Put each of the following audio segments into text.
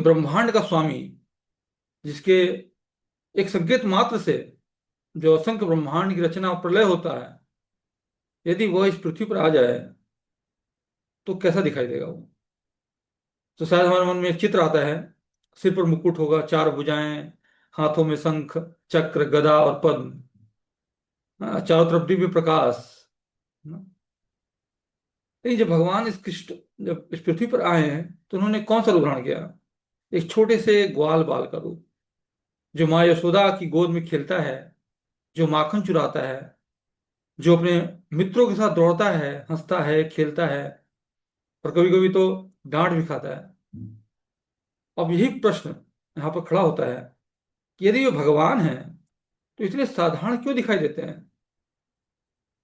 ब्रह्मांड का स्वामी, जिसके एक संकेत मात्र से जो असंख्य ब्रह्मांड की रचना और प्रलय होता है, यदि वह इस पृथ्वी पर आ जाए तो कैसा दिखाई देगा वो। तो शायद हमारे मन में एक चित्र आता है, सिर पर मुकुट होगा, चार भुजाएं, हाथों में शंख, चक्र, गदा और पद्म, चारों तरफ दिव्य प्रकाश। ना? लेकिन जब भगवान इस कृष्ण जब इस पृथ्वी पर आए हैं तो उन्होंने कौन सा रूप धारण किया? एक छोटे से ग्वाल बाल का रूप, जो माँ यशोदा की गोद में खेलता है, जो माखन चुराता है, जो अपने मित्रों के साथ दौड़ता है, हंसता है, खेलता है, और कभी कभी तो डांट भी खाता है। अब यही प्रश्न यहाँ पर खड़ा होता है कि यदि वे भगवान हैं तो इतने साधारण क्यों दिखाई देते हैं?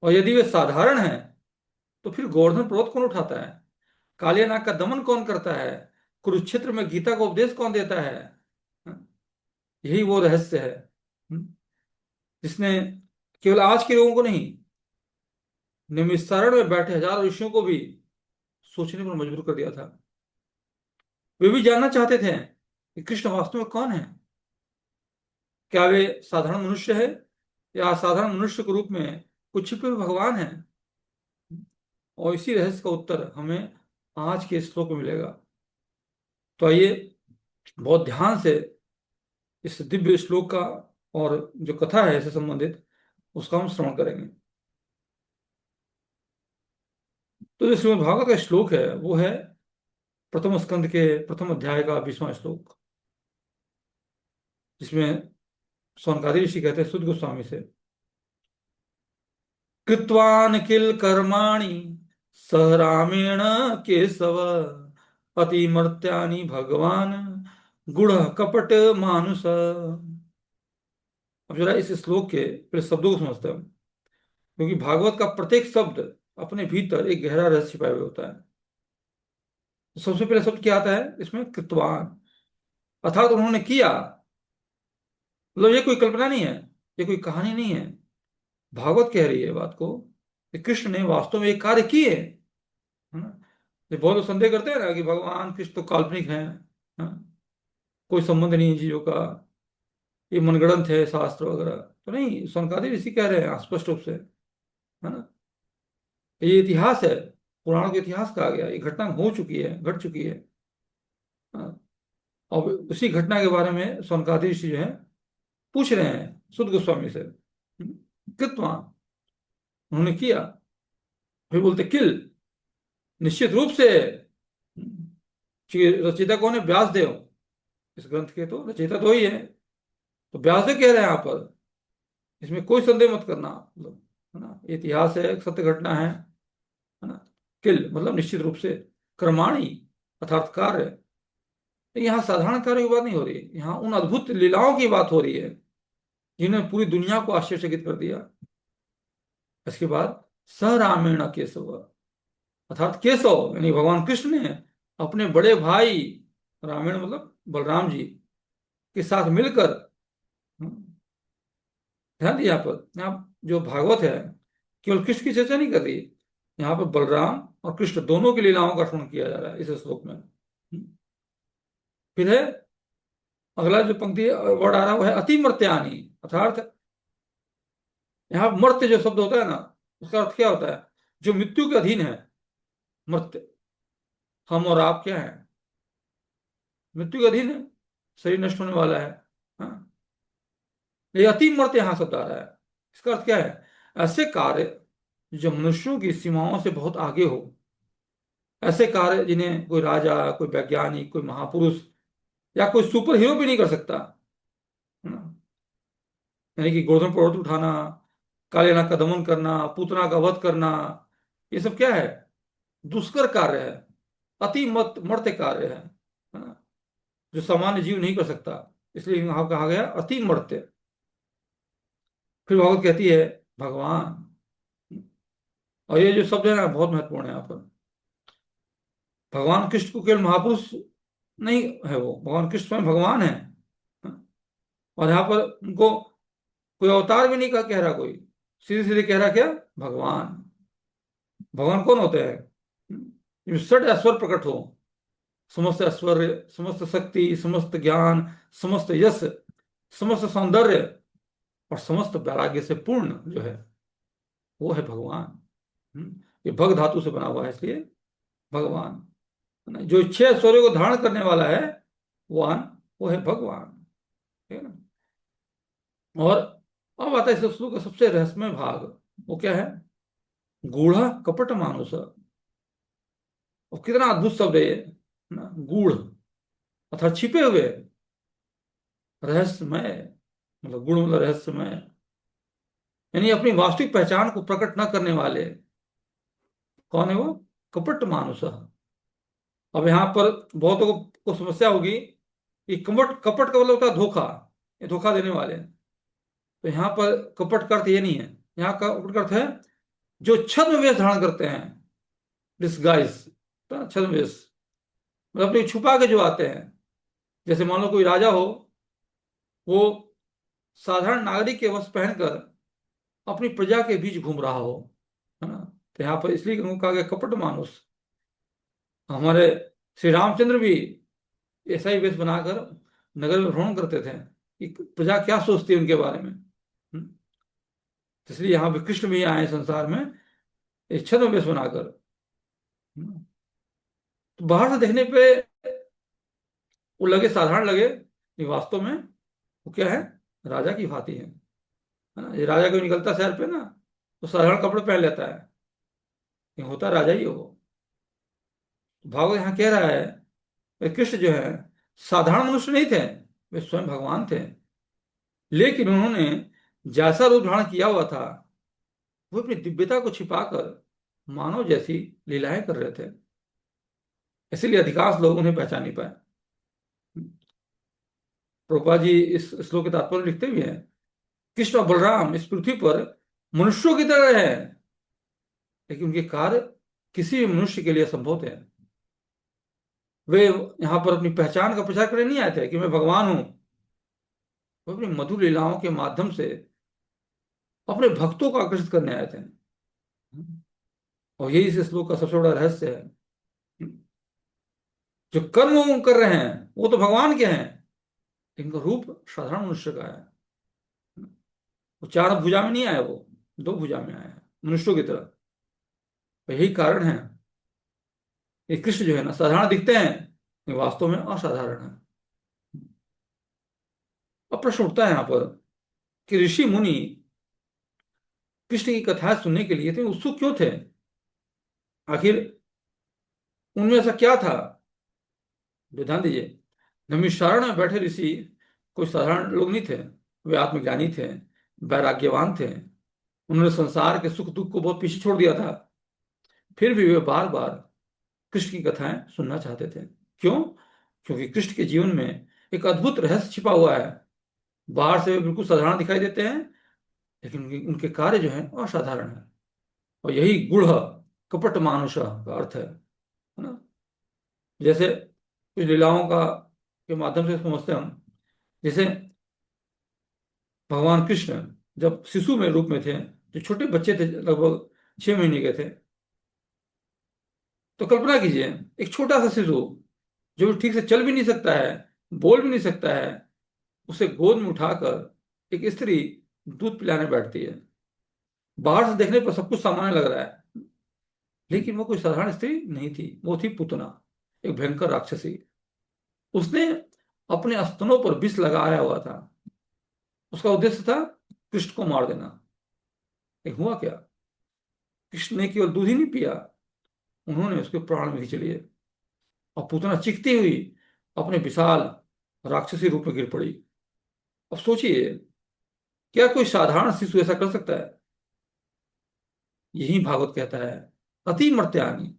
और यदि वे साधारण हैं तो फिर गोवर्धन पर्वत कौन उठाता है? कालिया नाग का दमन कौन करता है? कुरुक्षेत्र में गीता का उपदेश कौन देता है? यही वो रहस्य है, जिसने केवल आज के लोगों को नहीं, निमिषारण में बैठे हजारों ऋषियों को भी सोचने पर मजबूर कर दिया था। वे भी जानना चाहते थे कि कृष्ण वास्तव में कौन है। क्या वे साधारण मनुष्य है, या साधारण मनुष्य के रूप में कुछ छिपे हुए भगवान है? और इसी रहस्य का उत्तर हमें आज के श्लोक में मिलेगा। तो आइए बहुत ध्यान से इस दिव्य श्लोक का और जो कथा है इससे संबंधित, उसका हम श्रवण करेंगे। तो जो श्रीमद् भागवत का श्लोक है वो है प्रथम स्कंद के प्रथम अध्याय का 20वां श्लोक, जिसमें सौनकादि ऋषि कहते हैं सुद गोस्वामी से, कृत्वान किल कर्माणि सह रामेण केशव अतिमर्त्यानि भगवान गुण कपट मानुष। अब जरा इस श्लोक के फिर शब्दों को समझते हैं, क्योंकि भागवत का प्रत्येक शब्द अपने भीतर एक गहरा रहस्य छिपाए हुए होता है। तो सबसे पहले शब्द क्या आता है इसमें? कृतवान, अर्थात उन्होंने किया। मतलब ये कोई कल्पना नहीं है, ये कोई कहानी नहीं है। भागवत कह रही है बात को कि कृष्ण ने वास्तव में एक कार्य किए, है ना। ये बहुत लोग संदेह करते हैं ना कि भगवान कृष्ण तो काल्पनिक हैं, कोई संबंध नहीं है चीजों का, ये मनगढ़ंत है शास्त्र वगैरह। तो नहीं, सनकादिक ऋषि कह रहे हैं स्पष्ट रूप से, है ना, ये इतिहास है, पुराणों के इतिहास कहा गया, ये घटना हो चुकी है, घट चुकी है। हाँ, और उसी घटना के बारे में सनकादिक ऋषि जो है पूछ रहे हैं सुद गोस्वामी से, कृतवा, उन्होंने किया। फिर बोलते किल, निश्चित रूप से। रचयिता कौन है? व्यासदेव, इस ग्रंथ के तो रचयिता तो ही है। तो व्यासदेव कह रहे हैं यहाँ पर, इसमें कोई संदेह मत करना, मतलब, है ना, ये इतिहास है, एक सत्य घटना है ना। किल मतलब निश्चित रूप से, कर्माणी अर्थात कार्य। तो यहाँ साधारण कार्य की बात नहीं हो रही, यहाँ उन अद्भुत लीलाओं की बात हो रही है जिन्होंने पूरी दुनिया को आश्चर्यचकित कर दिया। इसके बाद स रामेण केशव, अर्थात केशव यानी भगवान कृष्ण ने अपने बड़े भाई, रामेण मतलब बलराम जी के साथ मिलकर, ध्यान दिया, यहाँ पर यहाँ जो भागवत है केवल कृष्ण की चर्चा नहीं कर रही, यहाँ पर बलराम और कृष्ण दोनों की लीलाओं का स्मरण किया जा रहा है इस श्लोक में। फिर है अगला जो पंक्ति वर्ड आ रहा है वो है अतिमर्त्यानि, अर्थात यहाँ मर्त्य जो शब्द होता है ना, उसका अर्थ क्या होता है? जो मृत्यु के अधीन है, मर्त्य। हम और आप क्या है? मृत्यु के अधीन है, शरीर नष्ट होने वाला है। हाँ, ये अतिमर्त्य यहाँ शब्द आ रहा है। इसका अर्थ क्या है? ऐसे कार्य जो मनुष्यों की सीमाओं से बहुत आगे हो, ऐसे कार्य जिन्हें कोई राजा, कोई वैज्ञानिक, कोई महापुरुष या कोई सुपर हीरो भी नहीं कर सकता, है ना। यानी कि गोवर्धन पर्वत उठाना, काले नाग का दमन करना, पूतना का वध करना, ये सब क्या है? दुष्कर कार्य है, अति मत मर्त्य कार्य है ना, जो सामान्य जीव नहीं कर सकता। इसलिए यहाँ कहा गया अति मर्त्य। फिर भगवत कहती है भगवान, और ये जो शब्द है ना बहुत महत्वपूर्ण है यहाँ पर। भगवान कृष्ण को केवल महापुरुष नहीं है, वो भगवान कृष्ण स्वयं भगवान है। और यहाँ पर उनको कोई अवतार भी नहीं कह रहा कोई, सीधे सीधे कह रहा क्या? भगवान। भगवान कौन होते हैं? जिसमें षड ऐश्वर्य प्रकट हो, समस्त ऐश्वर्य, समस्त शक्ति, समस्त ज्ञान, समस्त यश, समस्त सौंदर्य और समस्त वैराग्य से पूर्ण जो है वो है भगवान। ये भग धातु से बना हुआ है, इसलिए भगवान है ना। जो छह ऐश्वर्यों को धारण करने वाला है वान, वो है भगवान, ठीक है ना। और अब आता है इस श्लोक का सबसे रहस्यमय भाग। वो क्या है? गूढ़ कपट मानुष। और कितना अद्भुत शब्द है ये ना, गूढ़ अर्थात छिपे हुए, रहस्यमय मतलब गुण मतलब रहस्यमय, यानी अपनी वास्तविक पहचान को प्रकट न करने वाले। कौन है वो? कपट मानुष। अब यहाँ पर बहुतों को समस्या होगी कि कपट, कपट का मतलब होता है धोखा, ये धोखा देने वाले हैं। तो यहाँ पर कपट का अर्थ ये नहीं है। यहाँ का कपट का अर्थ है जो छद्म वेश धारण करते हैं, डिस्गाइज, छद्म वेश, मतलब अपने छुपा के जो आते हैं। जैसे मान लो कोई राजा हो, वो साधारण नागरिक के वस्त्र पहनकर अपनी प्रजा के बीच घूम रहा हो, है ना। तो यहाँ पर इसलिए कहा गया कपट मानुष। हमारे श्री रामचंद्र भी ऐसा ही वेश बनाकर नगर में भ्रमण करते थे कि प्रजा क्या सोचती है उनके बारे में। तो इसलिए यहाँ पे कृष्ण भी आए संसार में एक छद्म वेश बनाकर। तो बाहर से देखने पे वो लगे, साधारण लगे, लेकिन वास्तव में वो क्या है? राजा की भांति है ना। ये राजा कोई निकलता शहर पे ना, तो साधारण कपड़े पहन लेता है, ये होता राजा ही है वो। भागवत यहाँ कह रहा है वे कृष्ण जो है साधारण मनुष्य नहीं थे, वे स्वयं भगवान थे। लेकिन उन्होंने जैसा रूप धारण किया हुआ था, वो अपनी दिव्यता को छिपाकर मानव जैसी लीलाएं कर रहे थे। इसीलिए अधिकांश लोग उन्हें पहचान नहीं पाए। प्रभुपाद जी इस श्लोक के तात्पर्य लिखते हुए हैं, कृष्ण और बलराम इस पृथ्वी पर मनुष्यों की तरह है, लेकिन उनके कार्य किसी भी मनुष्य के लिए असंभव थे। वे यहाँ पर अपनी पहचान का प्रचार करने नहीं आए थे कि मैं भगवान हूं। वो अपनी मधुर लीलाओं के माध्यम से अपने भक्तों को आकर्षित करने आए थे। और यही इस श्लोक का सबसे बड़ा रहस्य है। जो कर्म वो कर रहे हैं वो तो भगवान के हैं, इनका रूप साधारण मनुष्य का है। वो चार भुजा में नहीं आया, वो दो भुजा में आया है, मनुष्यों की तरह। तो यही कारण है ये कृष्ण जो है ना साधारण दिखते हैं, लेकिन वास्तव में असाधारण है। अब प्रश्न उठता है यहाँ पर कि ऋषि मुनि कृष्ण की कथाएं सुनने के लिए इतने उत्सुक क्यों थे? आखिर उनमें ऐसा क्या था? ध्यान दीजिए, नैमिषारण्य में बैठे ऋषि कोई साधारण लोग नहीं थे। वे आत्मज्ञानी थे, वैराग्यवान थे। उन्होंने संसार के सुख दुख को बहुत पीछे छोड़ दिया था। फिर भी वे बार बार कृष्ण की कथाएं सुनना चाहते थे। क्यों? क्योंकि कृष्ण के जीवन में एक अद्भुत रहस्य छिपा हुआ है। बाहर से वे बिल्कुल साधारण दिखाई देते हैं, लेकिन उनके कार्य जो है असाधारण है। और यही गुढ़ कपट मानुष का अर्थ है ना। जैसे कुछ लीलाओं का के माध्यम से समझते हैं हम। जैसे भगवान कृष्ण जब शिशु में रूप में थे, जो छोटे बच्चे थे, लगभग 6 महीने के थे, तो कल्पना कीजिए एक छोटा सा शिशु जो ठीक से चल भी नहीं सकता है, बोल भी नहीं सकता है, उसे गोद में उठाकर एक स्त्री दूध पिलाने बैठती है। बाहर से देखने पर सब कुछ सामान्य लग रहा है, लेकिन वो कोई साधारण स्त्री नहीं थी, वो थी पूतना, एक भयंकर राक्षसी। उसने अपने स्तनों पर विष लगाया हुआ था। उसका उद्देश्य था कृष्ण को मार देना। एक हुआ क्या? कृष्ण ने केवल दूध ही नहीं पिया, उन्होंने उसके प्राण भी खींच लिए। और पूतना चीखती हुई अपने विशाल राक्षसी रूप में गिर पड़ी। अब सोचिए, क्या कोई साधारण शिशु ऐसा कर सकता है? यही भागवत कहता है, अति मर्त्यानी,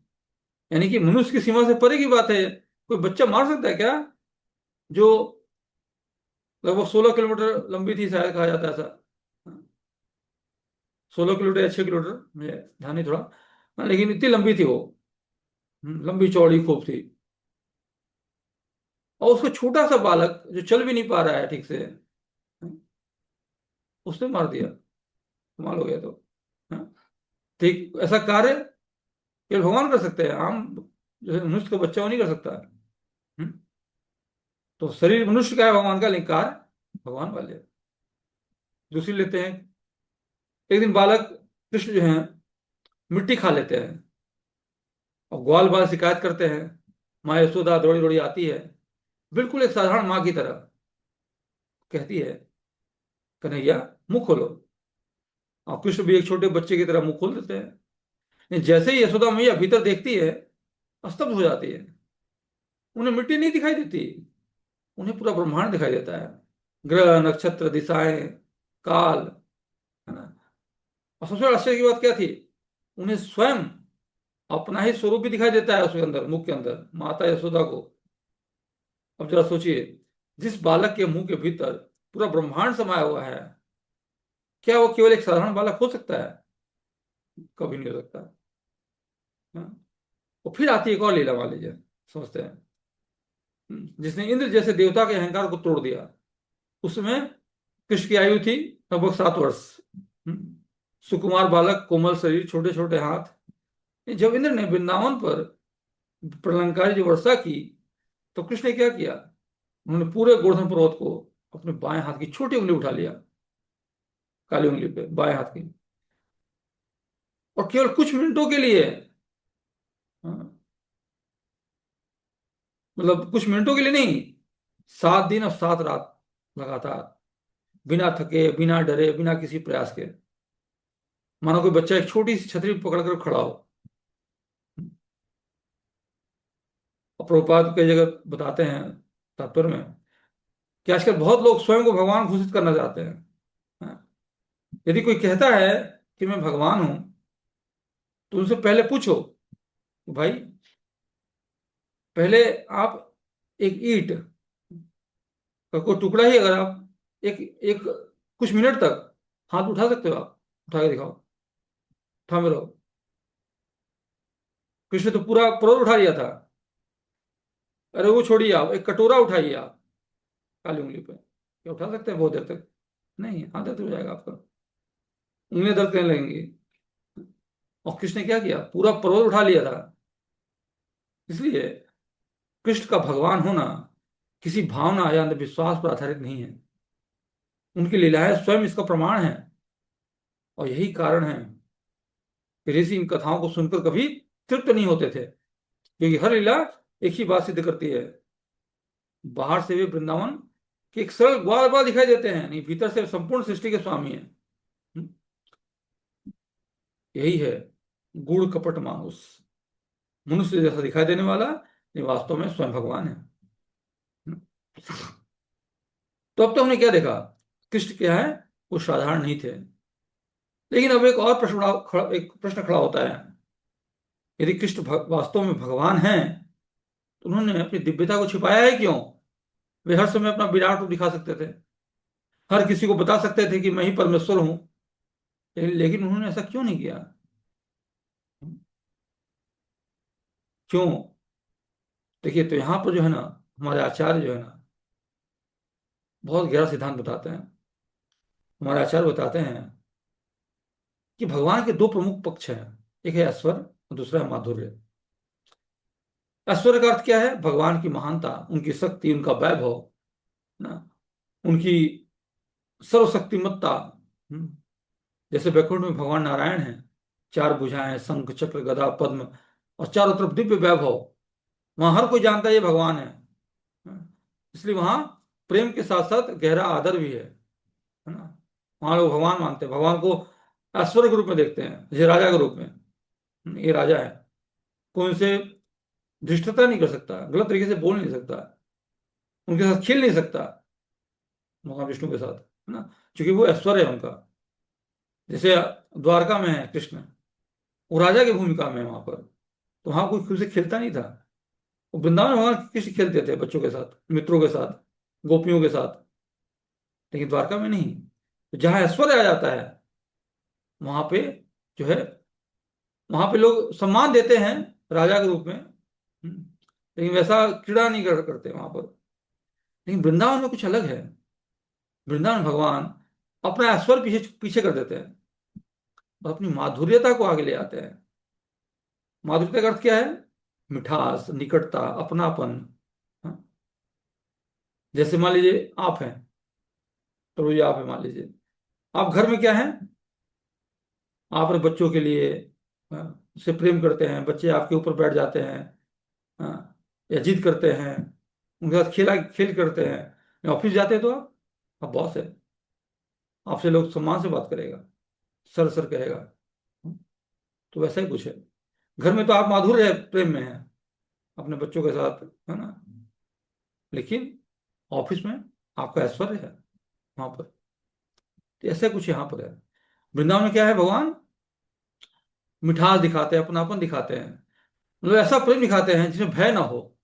यानी कि मनुष्य की सीमा से परे की बात है। कोई बच्चा मार सकता है क्या? जो लगभग 16 किलोमीटर लंबी थी, शायद कहा जाता है ऐसा। 16 किलोमीटर या 6 किलोमीटर, मुझे ध्यान नहीं थोड़ा। हाँ, लेकिन इतनी लंबी थी वो। लंबी चौड़ी खूब थी। और उसको छोटा सा बालक जो चल भी नहीं पा रहा है ठीक से, उसने मार दिया। कमाल हो गया तो। हाँ, ठीक ऐसा कार्य केवल भगवान कर सकते हैं, आम जो है मनुष्य का बच्चा वो नहीं कर सकता। हम्म? तो शरीर मनुष्य का है, भगवान का, लेकिन कार भगवान वाले। दूसरी लेते हैं। एक दिन बालक कृष्ण जो है मिट्टी खा लेते हैं, और ग्वाल बाल शिकायत करते हैं। माँ यशोदा दौड़ी दौड़ी आती है, बिल्कुल एक साधारण माँ की तरह, कहती है, कन्हैया मुंह खोलो। और कृष्ण भी एक छोटे बच्चे की तरह मुंह खोल देते हैं। लेकिन जैसे ही यशोदा मैया भीतर देखती है, स्तब्ध हो जाती है। उन्हें मिट्टी नहीं दिखाई देती, उन्हें पूरा ब्रह्मांड दिखाई देता है, ग्रह नक्षत्र दिशाएं, काल, है ना। और सबसे बड़ा आश्चर्य की बात क्या थी, उन्हें स्वयं अपना ही स्वरूप भी दिखाई देता है उसके अंदर, मुख के अंदर, माता यशोदा को। अब जरा सोचिए, जिस बालक के मुंह के भीतर पूरा ब्रह्मांड समाया हुआ है, क्या वो केवल एक साधारण बालक हो सकता है? कभी नहीं हो सकता। हाँ? और फिर आती है एक और लीला, मान लीजिए, समझते हैं। जिसने इंद्र जैसे देवता के अहंकार को तोड़ दिया। उसमें कृष्ण की आयु थी लगभग 7 वर्ष। हम्म, सुकुमार बालक, कोमल शरीर, छोटे छोटे हाथ। जब इंद्र ने वृंदावन पर प्रलंकारी जो वर्षा की, तो कृष्ण ने क्या किया, उन्होंने पूरे गोवर्धन पर्वत को अपने बाएं हाथ की छोटी उंगली उठा लिया, काली उंगली पे बाएं हाथ की, और केवल कुछ मिनटों के लिए, हाँ, मतलब कुछ मिनटों के लिए नहीं, 7 दिन और 7 रात लगातार, बिना थके, बिना डरे, बिना किसी प्रयास के, मानो कोई बच्चा एक छोटी सी छतरी पकड़कर खड़ा हो। और प्रभुपाद कई जगह बताते हैं तात्पर्य में, कि आजकल बहुत लोग स्वयं को भगवान घोषित करना चाहते हैं। हाँ? यदि कोई कहता है कि मैं भगवान हूं, तो उनसे पहले पूछो कि भाई, पहले आप एक ईंट का कोई टुकड़ा ही, अगर आप एक एक कुछ मिनट तक हाथ उठा सकते हो, आप उठा के दिखाओ, उठा में रहो। कृष्ण तो पूरा पर्वत उठा लिया था। अरे वो छोड़िए, आप एक कटोरा उठाइए आप, काली उंगली पे, क्या उठा सकते हैं बहुत देर तक? नहीं, हाथ दर्द हो जाएगा आपका, उंगलियां दर्द करने लगेंगी। और कृष्ण ने क्या किया, पूरा पर्वत उठा लिया था। इसलिए कृष्ण का भगवान होना किसी भावना या अंधविश्वास पर आधारित नहीं है। उनकी लीलाएं स्वयं इसका प्रमाण है। और यही कारण है कि ऋषि इन कथाओं को सुनकर कभी तृप्त नहीं होते थे, क्योंकि हर लीला एक ही बात सिद्ध करती है, बाहर से वे वृंदावन के एक सरल ग्वाल बाल दिखाई देते हैं, नहीं, भीतर से संपूर्ण सृष्टि के स्वामी हैं। हम्म, यही है गुड़ कपट मानुस, मनुष्य जैसा दिखाई देने वाला, ये वास्तव में स्वयं भगवान है। हम्म। तो अब तो हमने क्या देखा, कृष्ण क्या है, वो साधारण नहीं थे। लेकिन अब एक और एक प्रश्न खड़ा होता है, यदि कृष्ण वास्तव में भगवान हैं, तो उन्होंने अपनी दिव्यता को छिपाया है क्यों? वे हर समय अपना विराट रूप दिखा सकते थे, हर किसी को बता सकते थे कि मैं ही परमेश्वर हूं, लेकिन उन्होंने ऐसा क्यों नहीं किया? क्यों? देखिए, तो यहाँ पर जो है ना, हमारे आचार्य जो है ना, बहुत गहरा सिद्धांत बताते हैं। हमारे आचार्य बताते हैं कि भगवान के दो प्रमुख पक्ष हैं, एक है ऐश्वर्य और दूसरा है माधुर्य। ऐश्वर्य का अर्थ क्या है, भगवान की महानता, उनकी शक्ति, उनका वैभव ना, उनकी सर्वशक्तिमत्ता। हम्म, जैसे वैकुंठ में भगवान नारायण हैं, 4 भुजाएं, शंख चक्र गदा पद्म, और चारों तरफ दिव्य वैभव। वहां हर कोई जानता है ये भगवान है। इसलिए वहां प्रेम के साथ साथ गहरा आदर भी है ना। वहां लोग भगवान मानते हैं, भगवान को ऐश्वर्य के रूप में देखते हैं, जैसे राजा के रूप में। ये राजा है, कोई उनसे धृष्टता नहीं कर सकता, गलत तरीके से बोल नहीं सकता, उनके साथ खेल नहीं सकता, भगवान विष्णु के साथ, है ना, क्योंकि वो ऐश्वर्य है उनका। जैसे द्वारका में है कृष्ण, वो राजा की भूमिका में है वहां पर, तो वहां कोई खुद से खेलता नहीं था। वो वृंदावन में भगवान कृष्ण खेलते थे बच्चों के साथ, मित्रों के साथ, गोपियों के साथ, लेकिन द्वारका में नहीं। तो जहां ऐश्वर्य आ जाता है, वहां पे जो है, वहां पे लोग सम्मान देते हैं राजा के रूप में, लेकिन वैसा क्रीड़ा नहीं करते वहां पर। लेकिन वृंदावन में कुछ अलग है। वृंदावन भगवान अपना ऐश्वर्य पीछे पीछे कर देते हैं, और अपनी माधुर्यता को आगे ले आते हैं। माधुर्यता का अर्थ क्या है, मिठास, निकटता, अपनापन। हाँ? जैसे मान लीजिए आप हैं, तो ये आप है मान लीजिए, आप घर में क्या है, आप अपने बच्चों के लिए से प्रेम करते हैं, बच्चे आपके ऊपर बैठ जाते हैं, या जिद करते हैं, उनके साथ खेला खेल करते हैं। ऑफिस जाते हैं तो आप बॉस है, आपसे लोग सम्मान से बात करेगा, सर सर कहेगा। तो वैसा ही कुछ है, घर में तो आप माधुर्य प्रेम में हैं अपने बच्चों के साथ, है ना, लेकिन ऑफिस में आपका ऐश्वर्य है वहां पर। तो ऐसा कुछ यहाँ पर है। वृंदावन में क्या है, भगवान मिठास दिखाते हैं, अपनापन दिखाते हैं, मतलब ऐसा प्रेम दिखाते हैं जिसमें भय ना हो,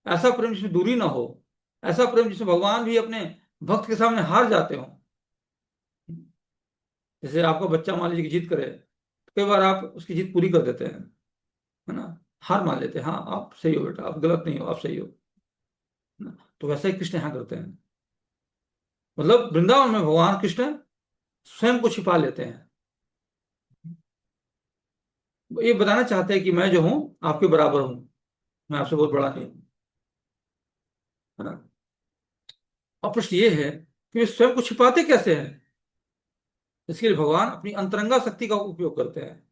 ऐसा प्रेम जिसमें दूरी ना हो, ऐसा प्रेम जिसमें भगवान भी अपने भक्त के सामने हार जाते हो। जैसे आपका बच्चा मान लीजिए कि जिद करे, तो कई बार आप उसकी जिद पूरी कर देते हैं, है ना, हार मान लेते हैं, हाँ आप सही हो बेटा, आप गलत नहीं हो, आप सही हो, है ना? तो वैसा ही कृष्ण यहाँ करते हैं। मतलब वृंदावन में भगवान कृष्ण स्वयं को छिपा लेते हैं, ये बताना चाहते हैं कि मैं जो हूं आपके बराबर हूं, मैं आपसे बहुत बड़ा नहीं हूं, है ना। अब प्रश्न ये है कि वे स्वयं को छिपाते कैसे हैं। इसके लिए भगवान अपनी अंतरंगा शक्ति का उपयोग करते हैं,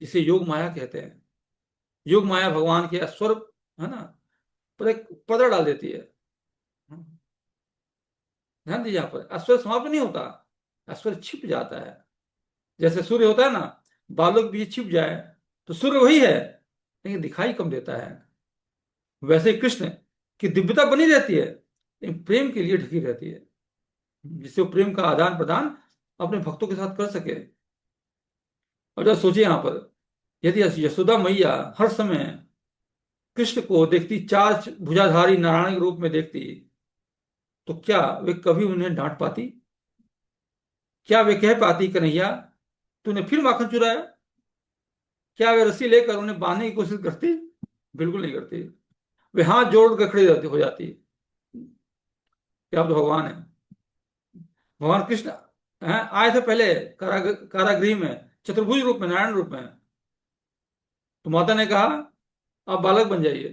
जिसे योग माया कहते हैं। योग माया भगवान के स्वर, है ना, पर एक पदर डाल देती है। ध्यान दीजिए, यहाँ पर अस्वर समाप्त नहीं होता, अस्वर छिप जाता है। जैसे सूर्य होता है ना, बालों के पीछे छिप जाए तो सूर्य वही है, लेकिन दिखाई कम देता है। वैसे ही कृष्ण की दिव्यता बनी रहती है, लेकिन प्रेम के लिए ढकी रहती है, जिससे वो प्रेम का आदान प्रदान अपने भक्तों के साथ कर सके। और जब सोचिए यहाँ पर, यदि यशोदा मैया हर समय कृष्ण को देखती, चार भुजाधारी नारायण के रूप में देखती, तो क्या वे कभी उन्हें डांट पाती? क्या वे कह पाती, कन्हैया तूने फिर माखन चुराया? क्या वे रस्सी लेकर उन्हें बांधने की कोशिश करती? बिल्कुल नहीं करती। वे हाथ जोड़ कर खड़ी हो जाती कि आप तो भगवान है। भगवान कृष्ण हैं, आए थे पहले कारागृह में चतुर्भुज रूप में, नारायण रूप में। तो माता ने कहा आप बालक बन जाइए,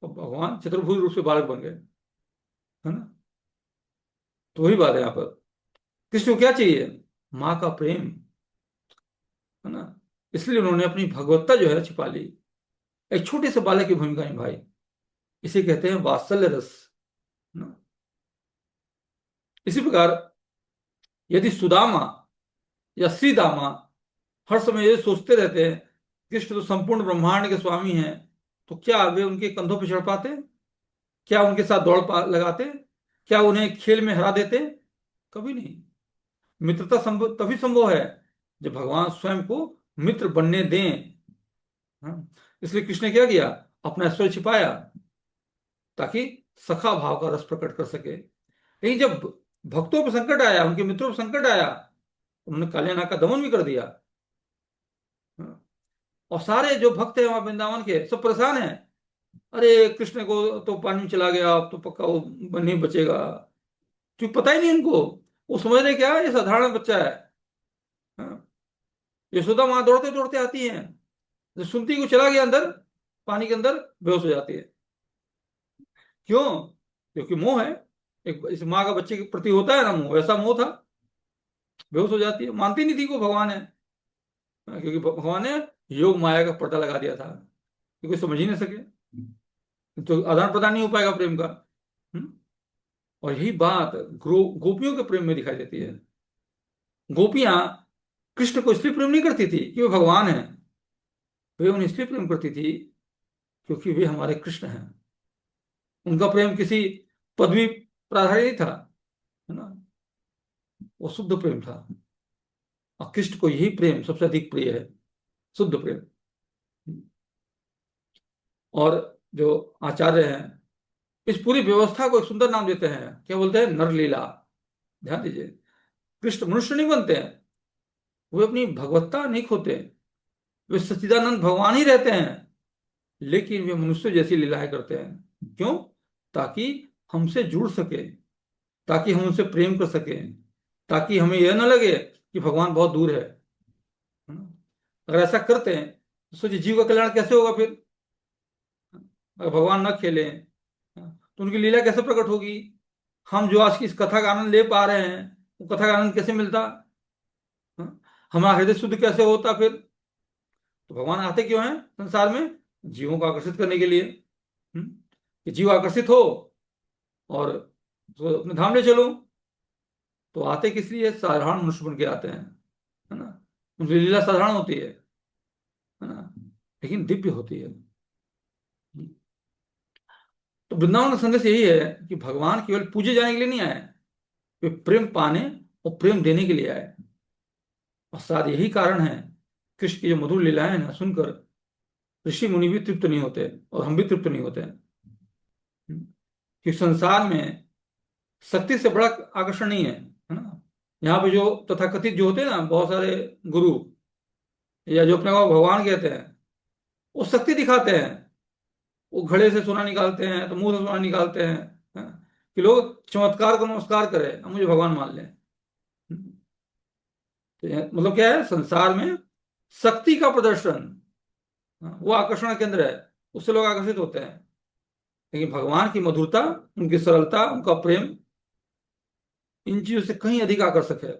तो भगवान चतुर्भुज रूप से बालक बन गए, है ना। तो वही बात है यहाँ पर, कृष्ण को क्या चाहिए, माँ का प्रेम, है ना। इसलिए उन्होंने अपनी भगवत्ता जो है छिपा ली, एक छोटे से बालक की भूमिका निभाई। इसे कहते हैं वात्सल्य रस, है ना। इसी प्रकार यदि सुदामा या श्रीदामा हर समय ये सोचते रहते हैं कृष्ण तो संपूर्ण ब्रह्मांड के स्वामी हैं, तो क्या वे उनके कंधों पर चढ़ पाते? क्या उनके साथ लगाते? क्या उन्हें खेल में हरा देते? कभी नहीं। मित्रता संभव तभी संभव है जब भगवान स्वयं को मित्र बनने दें। हाँ? इसलिए कृष्ण ने क्या किया, अपना ऐश्वर्य छिपाया ताकि सखा भाव का रस प्रकट कर सके। लेकिन जब भक्तों पर संकट आया, उनके मित्रों पर संकट आया, उन्होंने कालियानाग का दमन भी कर दिया। हाँ? और सारे जो भक्त हैं वहां वृंदावन के सब परेशान हैं, अरे कृष्ण को तो पानी में चला गया, अब तो पक्का वो नहीं बचेगा। क्योंकि पता ही नहीं उनको, वो समझ रहे क्या ये साधारण बच्चा है। हाँ? यशोदा वहां दौड़ते दौड़ते आती हैं, जब सुनती को चला गया अंदर पानी के अंदर, बेहोश हो जाती है। क्यों? क्योंकि मोह है, एक इस माँ का बच्चे के प्रति होता है ना मोह, वैसा मोह था, बेहोश हो जाती है, मानती नहीं थी को भगवान है। हाँ, क्योंकि भगवान ने योग माया का पर्दा लगा दिया था कि कोई समझ ही नहीं सके, तो आदान प्रदान नहीं हो पाएगा प्रेम का। हम्म? और यही बात गोपियों के प्रेम में दिखाई देती है। गोपियां कृष्ण को इसलिए प्रेम नहीं करती थी कि वे भगवान हैं, वे उन्हें इसलिए प्रेम करती थी क्योंकि वे हमारे कृष्ण हैं। उनका प्रेम किसी पदवी पर आधारित नहीं था, है ना, वो शुद्ध प्रेम था। और कृष्ण को यही प्रेम सबसे अधिक प्रिय है, शुद्ध प्रेम। और जो आचार्य हैं इस पूरी व्यवस्था को एक सुंदर नाम देते हैं, क्या बोलते हैं, नरलीला। ध्यान दीजिए, कृष्ण मनुष्य नहीं बनते हैं, वे अपनी भगवत्ता नहीं खोते, वे सच्चिदानंद भगवान ही रहते हैं, लेकिन वे मनुष्य जैसी लीलाएं करते हैं। क्यों? ताकि हमसे जुड़ सके, ताकि हम उनसे प्रेम कर सकें, ताकि हमें यह ना लगे कि भगवान बहुत दूर है। अगर ऐसा करते हैं तो सोचिए जीव का कल्याण कैसे होगा फिर, अगर भगवान ना खेलें, तो उनकी लीला कैसे प्रकट होगी? हम जो आज की इस कथा का आनंद ले पा रहे हैं, वो कथा का आनंद कैसे मिलता? हाँ? हमारा हृदय शुद्ध कैसे होता फिर? तो भगवान आते क्यों हैं संसार में? जीवों को आकर्षित करने के लिए। हम्म? कि जीव आकर्षित हो और तो अपने धाम ले चलो। तो आते किस लिए? साधारण मनुष्य बन के आते हैं, है ना। उनकी लीला साधारण होती है ना, लेकिन दिव्य होती है। तो वृंदावन का संदेश यही है कि भगवान केवल पूजे जाने के लिए नहीं आए, वे प्रेम पाने और प्रेम देने के लिए आए। और शायद यही कारण है कृष्ण की जो मधुर लीलाएं हैं ना सुनकर ऋषि मुनि भी तृप्त नहीं होते और हम भी तृप्त नहीं होते हैं। कि संसार में शक्ति से बड़ा आकर्षण नहीं है ना। यहाँ पे जो तथाकथित जो होते हैं ना बहुत सारे गुरु, या जो अपने को भगवान कहते हैं, वो शक्ति दिखाते हैं। वो घड़े से सोना निकालते हैं तो मुंह से सोना निकालते हैं, कि लोग चमत्कार को नमस्कार करें, अब मुझे भगवान मान लें। तो मतलब क्या है, संसार में शक्ति का प्रदर्शन, वो आकर्षण का केंद्र है, उससे लोग आकर्षित होते हैं। लेकिन भगवान की मधुरता, उनकी सरलता, उनका प्रेम इन चीजों से कहीं अधिक आकर्षक है।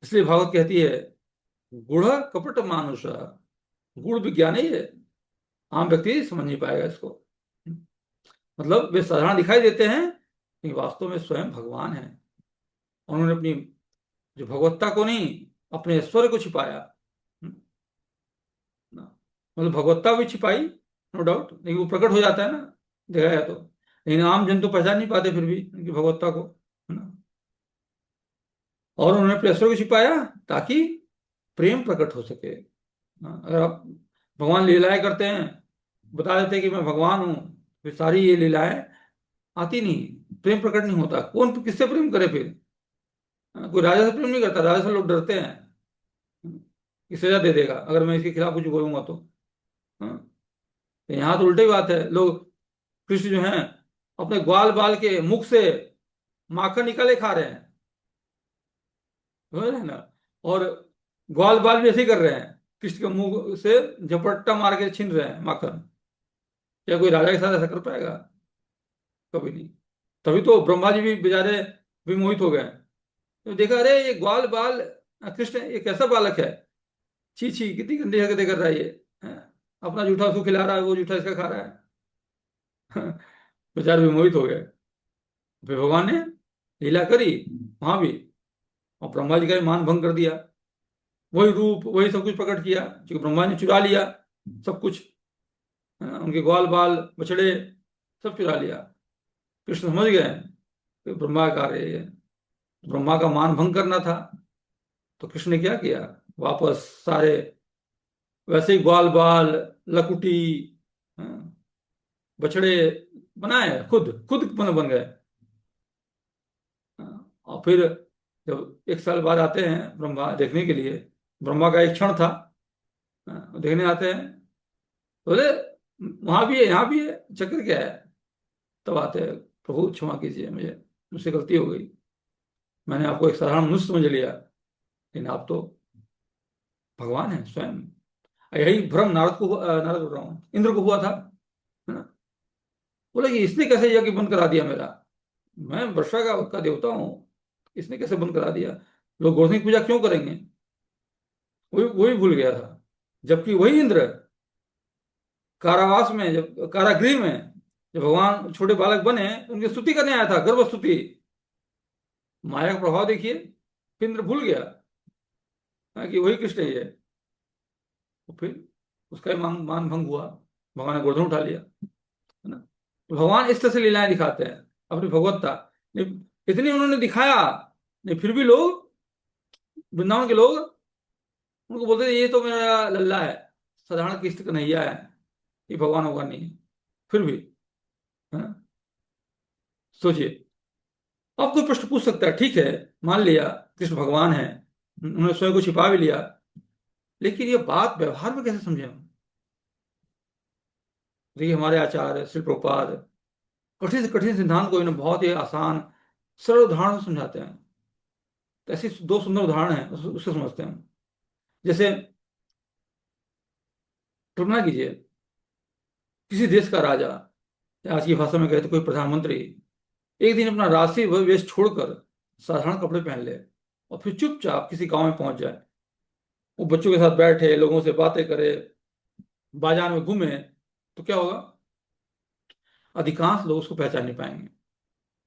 इसलिए भागवत कहती है, गुढ़ कपट मानुष, गुड़ विज्ञान है ये, आम व्यक्ति समझ नहीं पाएगा इसको। मतलब वे साधारण दिखाई देते हैं लेकिन वास्तव में स्वयं भगवान है। उन्होंने अपनी जो भगवत्ता को नहीं, अपने ऐश्वर्य को छिपाया। मतलब भगवत्ता भी छिपाई, नो डाउट, लेकिन वो प्रकट हो जाता है ना देखा जाए तो। लेकिन आम जन तो पहचान नहीं पाते फिर भी उनकी भगवत्ता को, है ना। और उन्होंने अपने ऐश्वर्य को छिपाया ताकि प्रेम प्रकट हो सके। अगर आप भगवान लीलाएं करते हैं, बता देते हैं कि मैं भगवान हूं, फिर सारी ये लीलाएं आती नहीं, प्रेम प्रकट नहीं होता। कौन किससे प्रेम करे फिर? कोई राजा से प्रेम नहीं करता, राजा से लोग डरते हैं कि सजा दे देगा अगर मैं इसके खिलाफ कुछ बोलूंगा तो। हाँ, तो यहाँ तो उल्टी बात है। लोग कृष्ण जो हैं अपने ग्वाल बाल के मुख से माखन निकाले खा रहे हैं, समझ रहे हैं ना। और ग्वाल बाल भी ऐसे ही कर रहे हैं, कृष्ण के मुंह से झपट्टा मार के छीन रहे हैं माखन। क्या कोई राजा के साथ ऐसा कर पाएगा? कभी नहीं। तभी तो ब्रह्मा जी भी बेचारे विमोहित हो गए। तो देखा, अरे ये ग्वाल बाल कृष्ण, ये कैसा बालक है, छी छी कितनी गंदी हरकतें कर रहा है ये, हैं? अपना जूठा उसको खिला रहा है, वो जूठा इसका खा रहा है। बेचारे विमोहित हो गए। फिर भगवान ने लीला करी वहां भी, और ब्रह्मा जी का भी मान भंग कर दिया। वही रूप वही सब कुछ प्रकट किया, क्योंकि ब्रह्मा ने चुरा लिया सब कुछ, है ना? उनके ग्वाल बाल बछड़े सब चुरा लिया। कृष्ण समझ गए कि ब्रह्मा का कार्य है, ब्रह्मा का मान भंग करना था। तो कृष्ण ने क्या किया, वापस सारे वैसे ही ग्वाल बाल, लकुटी, हाँ, बछड़े बनाए, खुद खुद बन गए। हाँ, और फिर जब एक साल बाद आते हैं ब्रह्मा देखने के लिए, ब्रह्मा का एक क्षण था, हाँ, देखने आते हैं, बोले वहां भी है यहाँ भी है, चक्कर क्या है? तब आते हैं, प्रभु क्षमा कीजिए, मुझे मुझसे गलती हो गई, मैंने आपको एक साधारण मनुष्य समझ लिया, लेकिन आप तो भगवान हैं स्वयं। यही भ्रम नारद को नारद बोल रहा हूँ, इंद्र को हुआ था, है ना। बोला कि इसने कैसे यज्ञ बंद करा दिया मेरा, मैं वर्षा का देवता हूँ, इसने कैसे बंद करा दिया, लोग गोधन की पूजा क्यों करेंगे? वही भूल गया था। जबकि वही इंद्र कारावास में, जब कारागृह में जब भगवान छोटे बालक बने, उनकी स्तुति करने आया था, गर्भ स्तुति। माया का प्रभाव देखिए, फिर इंद्र भूल गया, कि वही कृष्ण ही है। तो फिर उसका ही मान भंग हुआ, भगवान ने गोधन उठा लिया, है ना। तो भगवान इस तरह से लीलाएं दिखाते हैं अपनी भगवत्ता। इतनी उन्होंने दिखाया, नहीं फिर भी लोग, वृंदावन के लोग उनको बोलते थे ये तो मेरा लल्ला है, साधारण किस्त कन्हैया है, ये भगवान होगा नहीं। फिर भी, है ना। सोचिए, अब कोई प्रश्न पूछ सकता है, ठीक है मान लिया कृष्ण भगवान है, उन्होंने स्वयं को छिपा भी लिया, लेकिन ये बात व्यवहार में कैसे समझे हम? देखिए हमारे आचार्य श्री प्रभुपाद कठिन से कठिन सिद्धांत को इन्हें बहुत ही आसान सरल उदाहरण से समझाते हैं। तो ऐसी दो सुंदर उदाहरण हैं, उससे समझते हैं हम। जैसे कल्पना कीजिए, किसी देश का राजा आज की भाषा में कहे तो कोई प्रधानमंत्री एक दिन अपना राष्ट्रीय वेश छोड़कर साधारण कपड़े पहन ले और फिर चुपचाप किसी गांव में पहुंच जाए, वो बच्चों के साथ बैठे, लोगों से बातें करे, बाजार में घूमे, तो क्या होगा? अधिकांश लोग उसको पहचान नहीं पाएंगे।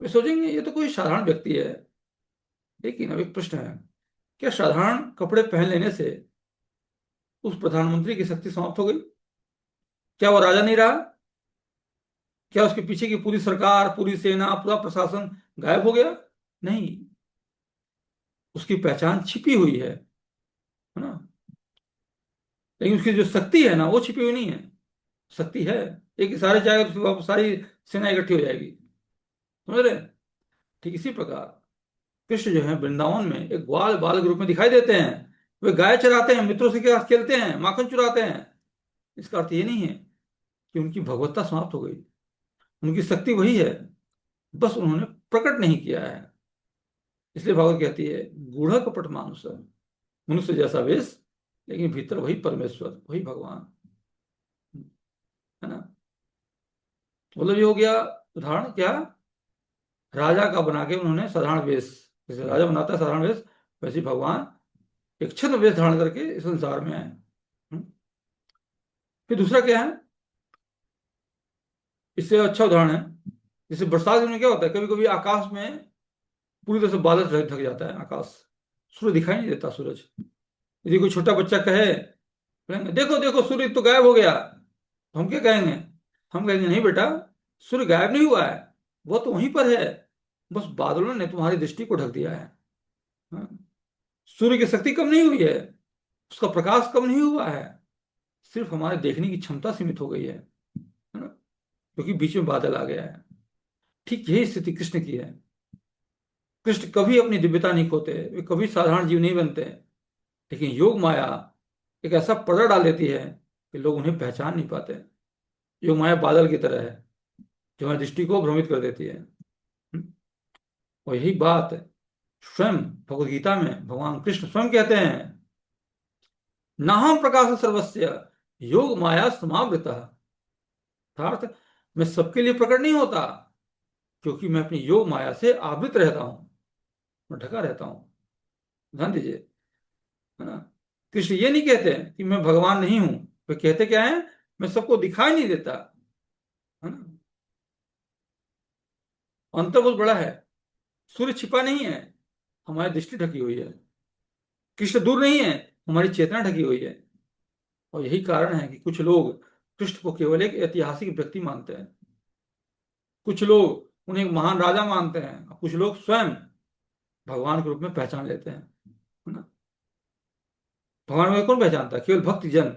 वे सोचेंगे ये तो कोई साधारण व्यक्ति है। लेकिन अब एक प्रश्न है, क्या साधारण कपड़े पहन लेने से उस प्रधानमंत्री की शक्ति समाप्त हो गई? क्या वो राजा नहीं रहा? क्या उसके पीछे की पूरी सरकार, पूरी सेना, पूरा प्रशासन गायब हो गया? नहीं, उसकी पहचान छिपी हुई है ना। लेकिन उसकी जो शक्ति है ना, वो छिपी हुई नहीं है। शक्ति है, एक इशारे जाएगा तो फिर सारी सेना इकट्ठी हो जाएगी। समझ रहे? ठीक इसी प्रकार कृष्ण जो है वृंदावन में एक ग्वाल बाल के रूप में दिखाई देते हैं। वे गाय चराते हैं, मित्रों से के साथ खेलते हैं, माखन चुराते हैं। इसका अर्थ ये नहीं है कि उनकी भगवत्ता समाप्त हो गई। उनकी शक्ति वही है, बस उन्होंने प्रकट नहीं किया है। इसलिए भागवत कहती है, गूढ़ कपट मानुष, मनुष्य जैसा वेश, लेकिन भीतर वही परमेश्वर, वही भगवान, है ना। मतलब ये हो गया उदाहरण क्या, राजा का बना के उन्होंने साधारण वेश, जैसे राजा बनाता है साधारण वेश, वैसे ही भगवान एक छद्म वेश धारण करके इस संसार में आए। फिर दूसरा क्या है, इससे अच्छा उदाहरण है, जैसे बरसात में क्या होता है, कभी कभी आकाश में पूरी तरह से बादल ढक जाता है, आकाश, सूरज दिखाई नहीं देता। सूरज, यदि कोई छोटा बच्चा कहे, कहेंगे देखो देखो सूर्य तो गायब हो गया, तो हम क्या कहेंगे? हम कहेंगे नहीं बेटा, सूर्य गायब नहीं हुआ है, वो तो वहीं पर है, बस बादलों ने तुम्हारी दृष्टि को ढक दिया है। हाँ? सूर्य की शक्ति कम नहीं हुई है, उसका प्रकाश कम नहीं हुआ है, सिर्फ हमारे देखने की क्षमता सीमित हो गई है ना, क्योंकि बीच में बादल आ गया है। ठीक यही स्थिति कृष्ण की है। कृष्ण कभी अपनी दिव्यता नहीं खोते, वे कभी साधारण जीव नहीं बनते, लेकिन योग माया एक ऐसा पर्दा डाल देती है कि लोग उन्हें पहचान नहीं पाते। योग माया बादल की तरह है, जो हमारी दृष्टि को भ्रमित कर देती है। और यही बात स्वयं भगवद गीता में भगवान कृष्ण स्वयं कहते हैं, नाहम प्रकाश सर्वस्य योग माया समावृतः। अर्थात मैं सबके लिए प्रकट नहीं होता, क्योंकि मैं अपनी योग माया से आवृत रहता हूं, मैं ढका रहता हूं। ध्यान दीजिए, है ना। कृष्ण ये नहीं कहते कि मैं भगवान नहीं हूं, वे कहते क्या है, मैं सबको दिखाई नहीं देता, है ना। अंतर बहुत बड़ा है। सूर्य छिपा नहीं है, हमारी दृष्टि ढकी हुई है। कृष्ण दूर नहीं है, हमारी चेतना ढकी हुई है। और यही कारण है कि कुछ लोग कृष्ण को केवल एक ऐतिहासिक व्यक्ति मानते हैं, कुछ लोग उन्हें एक महान राजा मानते हैं, और कुछ लोग स्वयं भगवान के रूप में पहचान लेते हैं, है ना। भगवान को कौन पहचानता है? केवल भक्त जन,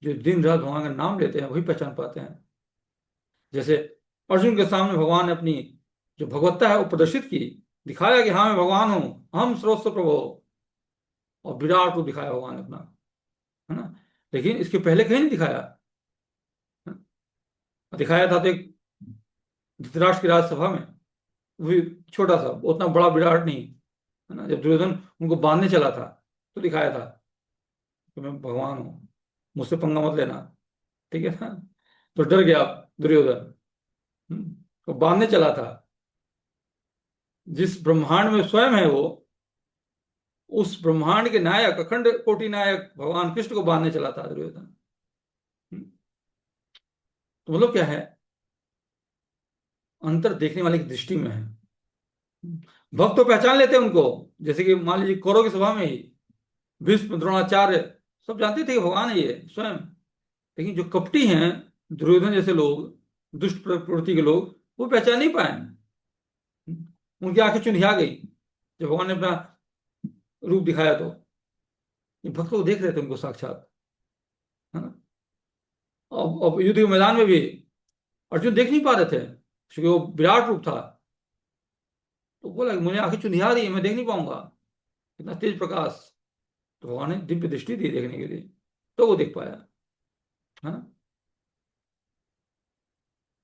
जो दिन रात भगवान का नाम लेते हैं, वही पहचान पाते हैं। जैसे अर्जुन के सामने भगवान ने अपनी जो भगवत्ता है वो प्रदर्शित की, दिखाया कि हाँ मैं भगवान हूं, हम सर्वस्व प्रभु, और विराट रूप दिखाया भगवान ने अपना, है ना। लेकिन इसके पहले कहीं नहीं दिखाया। दिखाया था तो एक धृतराष्ट्र की राजसभा में, वो भी छोटा सा, उतना बड़ा विराट नहीं, है ना। जब दुर्योधन उनको बांधने चला था तो दिखाया था कि मैं भगवान हूं, मुझसे पंगा मत लेना, ठीक है ना। तो डर गया दुर्योधन, तो बांधने चला था। जिस ब्रह्मांड में स्वयं है वो, उस ब्रह्मांड के नायक, अखंड कोटि नायक भगवान कृष्ण को बांधने चला था दुर्योधन। तो मतलब क्या है, अंतर देखने वाले की दृष्टि में है। भक्त तो पहचान लेते हैं उनको, जैसे कि मान लीजिए कौरव की सभा में ही भीष्म, द्रोणाचार्य, सब जानते थे कि भगवान है ये स्वयं। लेकिन जो कपटी हैं, दुर्योधन जैसे लोग, दुष्ट प्रवृत्ति के लोग, वो पहचान नहीं पाए। उनकी आंखें चुंधिया गई जब भगवान ने अपना रूप दिखाया तो। ये भक्त लोग देख रहे थे उनको साक्षात, है ना। अब युद्ध के मैदान में भी अर्जुन देख नहीं पा रहे थे, क्योंकि वो विराट रूप था। तो बोला कि मुझे आंखें चुंधिया रही है, मैं देख नहीं पाऊंगा, इतना तेज प्रकाश। तो भगवान ने दिव्य दृष्टि दी देखने के लिए, तो वो देख पाया, है ना।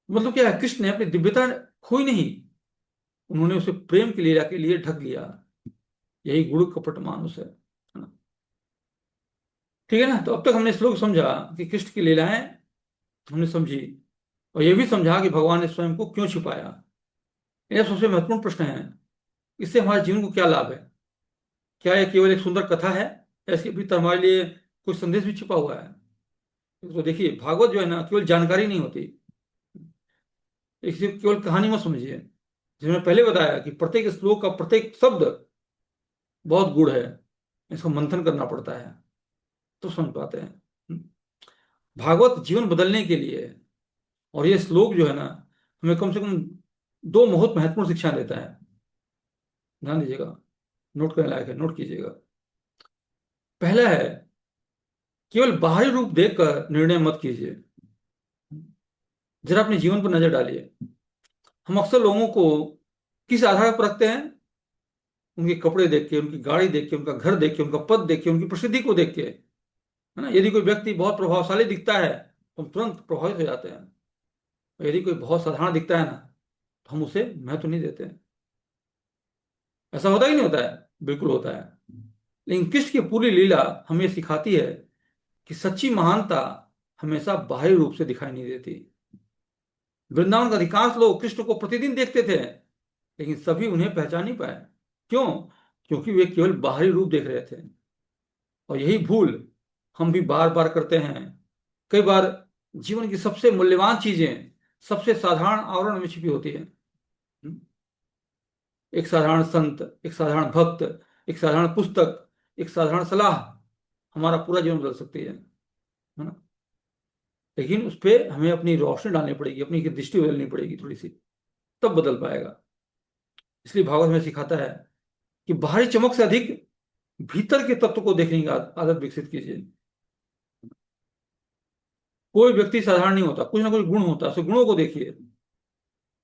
मतलब क्या है, कृष्ण ने अपनी दिव्यता खोई नहीं, उन्होंने उसे प्रेम की लीला के लिए ढक लिया। यही गुरु कपट मानुष है ना। ठीक है ना। तो अब तक हमने श्लोक समझा कि कृष्ण की लीलाएं हमने समझी, और यह भी समझा कि भगवान ने स्वयं को क्यों छिपाया। यह सबसे महत्वपूर्ण प्रश्न है। इससे हमारे जीवन को क्या लाभ है? क्या यह केवल एक सुंदर कथा है, या इसके भीतर हमारे लिए कुछ संदेश भी छिपा हुआ है? तो देखिए, भागवत जो है ना, केवल जानकारी नहीं होती। इसे केवल कहानी मत समझिए। जैसे मैंने पहले बताया कि प्रत्येक श्लोक का प्रत्येक शब्द बहुत गूढ़ है, इसको मंथन करना पड़ता है तो समझ पाते हैं। भागवत जीवन बदलने के लिए है। और ये श्लोक जो है ना, हमें कम से कम दो बहुत महत्वपूर्ण शिक्षा देता है। ध्यान दीजिएगा, नोट करने लायक है, नोट कीजिएगा। पहला है, केवल बाहरी रूप देखकर निर्णय मत कीजिए। जरा अपने जीवन पर नजर डालिए। हम अक्सर लोगों को किस आधार पर रखते हैं? उनके कपड़े देख के, उनकी गाड़ी देख के, उनका घर देख के, उनका पद देख के, उनकी प्रसिद्धि को देख के, है ना। यदि कोई व्यक्ति बहुत प्रभावशाली दिखता है तो हम तुरंत प्रभावित हो जाते हैं। और यदि कोई बहुत साधारण दिखता है ना, तो हम उसे महत्व नहीं देते हैं। ऐसा होता ही नहीं होता है? बिल्कुल होता है। लेकिन कृष्ण की पूरी लीला हमें सिखाती है कि सच्ची महानता हमेशा बाहरी रूप से दिखाई नहीं देती। वृंदावन का अधिकांश लोग कृष्ण को प्रतिदिन देखते थे, लेकिन सभी उन्हें पहचान नहीं पाए। क्यों? क्योंकि वे केवल बाहरी रूप देख रहे थे। और यही भूल हम भी बार बार करते हैं। कई बार जीवन की सबसे मूल्यवान चीजें सबसे साधारण आवरण में छिपी होती है। एक साधारण संत, एक साधारण भक्त, एक साधारण पुस्तक, एक साधारण सलाह हमारा पूरा जीवन बदल सकती है ना। लेकिन उस पर हमें अपनी रोशनी डालनी पड़ेगी, अपनी दृष्टि बदलनी पड़ेगी थोड़ी सी, तब बदल पाएगा। इसलिए भागवत में सिखाता है कि बाहरी चमक से अधिक भीतर के तत्व को देखने की आदत विकसित कीजिए। कोई व्यक्ति साधारण नहीं होता, कुछ ना कुछ गुण होता है, उसे गुणों को देखिए,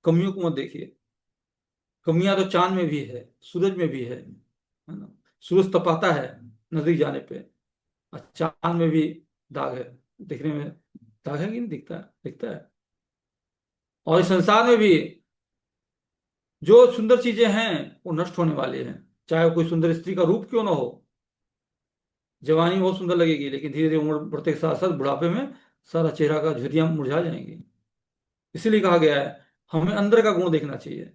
कमियों को मत देखिए। कमियां तो चांद में भी है, सूरज में भी है ना। सूरज तपाता है नजदीक जाने पे, और चांद में भी दाग है। दिखने में दाग है कि नहीं? दिखता है, दिखता है। और इस संसार में भी जो सुंदर चीजें हैं वो नष्ट होने वाली हैं। चाहे वो कोई सुंदर स्त्री का रूप क्यों ना हो। जवानी में बहुत सुंदर लगेगी, लेकिन धीरे धीरे उम्र बढ़ते के साथ साथ बुढ़ापे में सारा चेहरा का झुर्रियां मुरझा जाएंगी। इसीलिए कहा गया है हमें अंदर का गुण देखना चाहिए।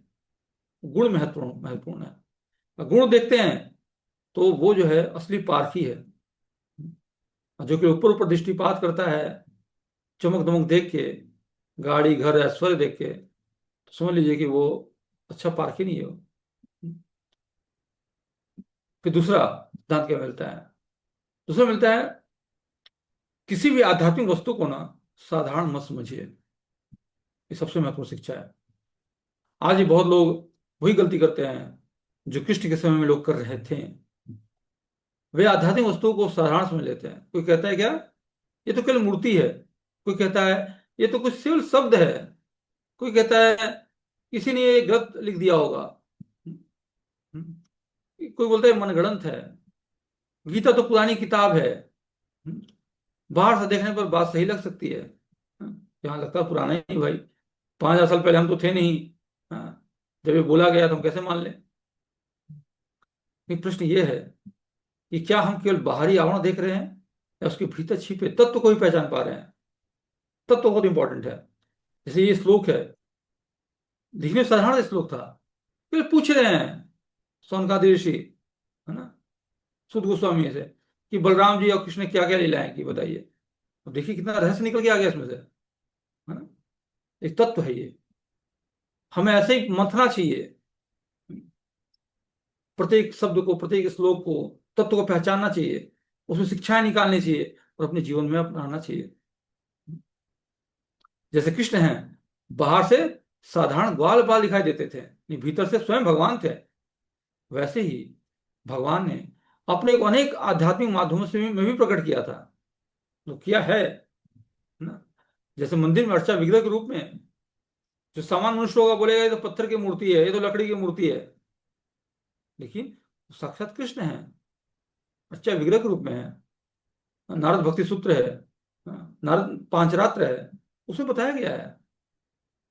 गुण महत्वपूर्ण महत्वपूर्ण है। और गुण देखते हैं तो वो जो है असली पारखी है। और जो कि ऊपर ऊपर दृष्टिपात करता है, चमक दमक देख के, गाड़ी घर ऐश्वर्य देख के, तो समझ लीजिए कि वो अच्छा पारखी नहीं है वो। फिर दूसरा सिद्धांत क्या मिलता है? दूसरा मिलता है, किसी भी आध्यात्मिक वस्तु को ना साधारण मत समझिए। ये सबसे महत्वपूर्ण शिक्षा है। आज ही बहुत लोग वही गलती करते हैं जो कृष्ण के समय में लोग कर रहे थे। वे आध्यात्मिक वस्तुओं को साधारण समझ लेते हैं। कोई कहता है क्या, ये तो केवल मूर्ति है। कोई कहता है ये तो कुछ सिर्फ शब्द है। कोई कहता है किसी ने ये गलत लिख दिया होगा। कोई बोलता है मनगढ़ंत है। गीता तो पुरानी किताब है। बाहर से देखने पर बात सही लग सकती है, यहाँ लगता है पुराना ही भाई, 5,000 साल पहले हम तो थे नहीं। हाँ, जब ये बोला गया तो हम कैसे मान लें? एक प्रश्न ये है कि क्या हम केवल बाहरी आवरण देख रहे हैं, या उसके भीतर छिपे तत्व को ही पहचान पा रहे हैं? तत्व तो बहुत इंपॉर्टेंट है। जैसे ये श्लोक है, दिखने में साधारण श्लोक था, फिर पूछ रहे हैं सौनकादि ऋषि, है ना, सुद गोस्वामी से, कि बलराम जी और कृष्ण ने क्या क्या लीलाएं की, बताइए। तो देखिए कितना रहस्य निकल के आ गया इसमें से, है ना। एक तत्व है ये, हमें ऐसे ही मंथना चाहिए। प्रत्येक शब्द को, प्रत्येक श्लोक को, तत्व को पहचानना चाहिए, उसमें शिक्षाएं निकालनी चाहिए और अपने जीवन में अपनाना चाहिए। जैसे कृष्ण हैं, बाहर से साधारण ग्वाल बाल दिखाई देते थे, लेकिन भीतर से स्वयं भगवान थे। वैसे ही भगवान ने अपने को अनेक आध्यात्मिक माध्यमों से में भी प्रकट किया था, जो किया है ना। जैसे मंदिर में अर्चा विग्रह के रूप में, जो सामान्य मनुष्य होगा बोलेगा ये तो पत्थर की मूर्ति है, ये तो लकड़ी की मूर्ति है, लेकिन साक्षात कृष्ण है, अर्चा विग्रह के रूप में है। नारद भक्ति सूत्र है, नारद पांचरात्र है, उसमें बताया गया है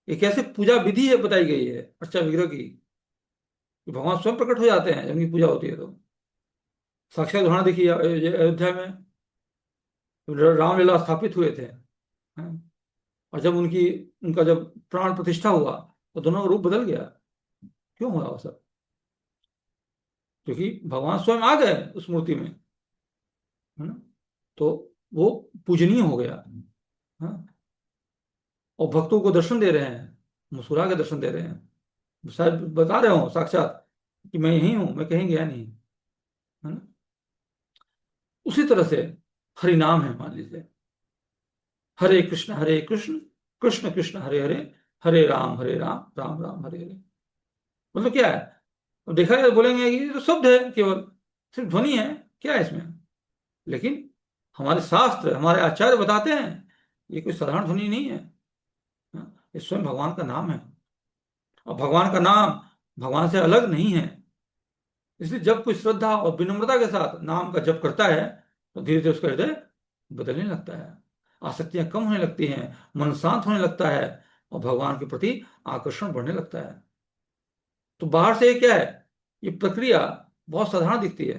एक ऐसे पूजा विधि है, बताई गई है अर्चा विग्रह की, कि भगवान स्वयं प्रकट हो जाते हैं जब उनकी पूजा होती है तो। साक्षात उदाहरण देखिए अयोध्या में रामलीला स्थापित हुए थे, हाँ, और जब उनका जब प्राण प्रतिष्ठा हुआ तो दोनों का रूप बदल गया। क्यों हुआ वो सब? क्योंकि भगवान स्वयं आ गए उस मूर्ति में, है ना। तो वो पूजनीय हो गया। हाँ। और भक्तों को दर्शन दे रहे हैं, मुस्कुरा के दर्शन दे रहे हैं, शायद बता रहे हो साक्षात कि मैं यही हूं, मैं कहीं गया नहीं, है ना। उसी तरह से हरि नाम है, मान लीजिए, हरे कृष्ण कृष्ण कृष्ण हरे हरे, हरे राम राम राम हरे हरे। मतलब क्या है? अब देखा जाए बोलेंगे कि ये तो शब्द है, केवल सिर्फ ध्वनि है, क्या है इसमें? लेकिन हमारे शास्त्र, हमारे आचार्य बताते हैं ये कोई साधारण ध्वनि नहीं है। हाँ, ये स्वयं भगवान का नाम है। और भगवान का नाम भगवान से अलग नहीं है। इसलिए जब कोई श्रद्धा और विनम्रता के साथ नाम का जप करता है तो धीरे धीरे उसका हृदय बदलने लगता है, आसक्तियां कम होने लगती हैं, मन शांत होने लगता है, और भगवान के प्रति आकर्षण बढ़ने लगता है। तो बाहर से ये क्या है? ये प्रक्रिया बहुत साधारण दिखती है,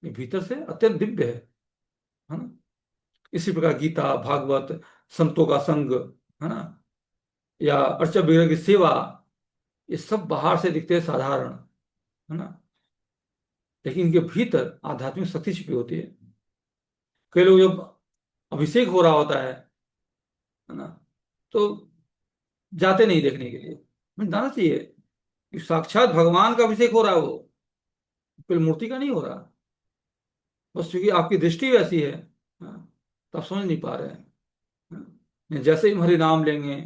ये भीतर से अत्यंत दिव्य है ना। इसी प्रकार गीता, भागवत, संतों का संग, है ना, या अर्चा विग्रह की सेवा, ये सब बाहर से दिखते हैं साधारण, है ना, लेकिन इनके भीतर आध्यात्मिक शक्ति छिपी होती है। कई लोग जब अभिषेक हो रहा होता है ना, तो जाते नहीं देखने के लिए। हमें जाना चाहिए कि साक्षात भगवान का अभिषेक हो रहा है, वो कोई मूर्ति का नहीं हो रहा। बस क्योंकि आपकी दृष्टि वैसी है, हाँ, तो आप समझ नहीं पा रहे हैं। हाँ, जैसे ही हम हरि नाम लेंगे,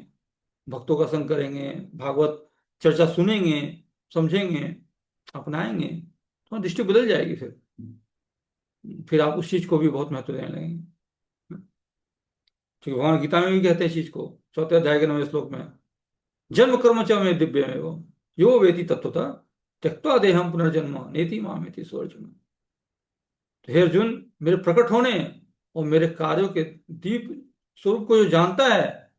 भक्तों का संग करेंगे, भागवत चर्चा सुनेंगे, समझेंगे, अपनाएंगे, तो दृष्टि बदल जाएगी। फिर आप उस चीज को भी बहुत महत्व देने लगेंगे। क्योंकि भगवान गीता में भी कहते हैं इस चीज को, 4 अध्याय के 9वें श्लोक में, जन्म कर्म च में दिव्य में वो यो वेति तत्वतः त्यक्त्वा देहम पुनर्जन्म नेति मामेति सो अर्जुन। तो हे अर्जुन, मेरे प्रकट होने और मेरे कार्यों के दीप स्वरूप को जो जानता है,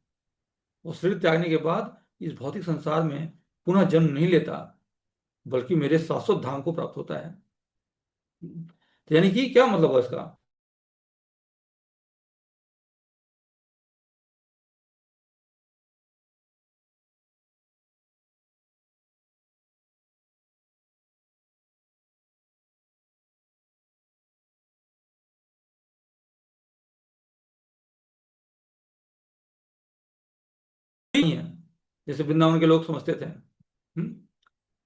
वो शरीर त्यागने के बाद इस भौतिक संसार में पुनः जन्म नहीं लेता, बल्कि मेरे शाश्वत धाम को प्राप्त होता है। तो यानी कि क्या मतलब है इसका? नहीं है जैसे वृंदावन के लोग समझते थे।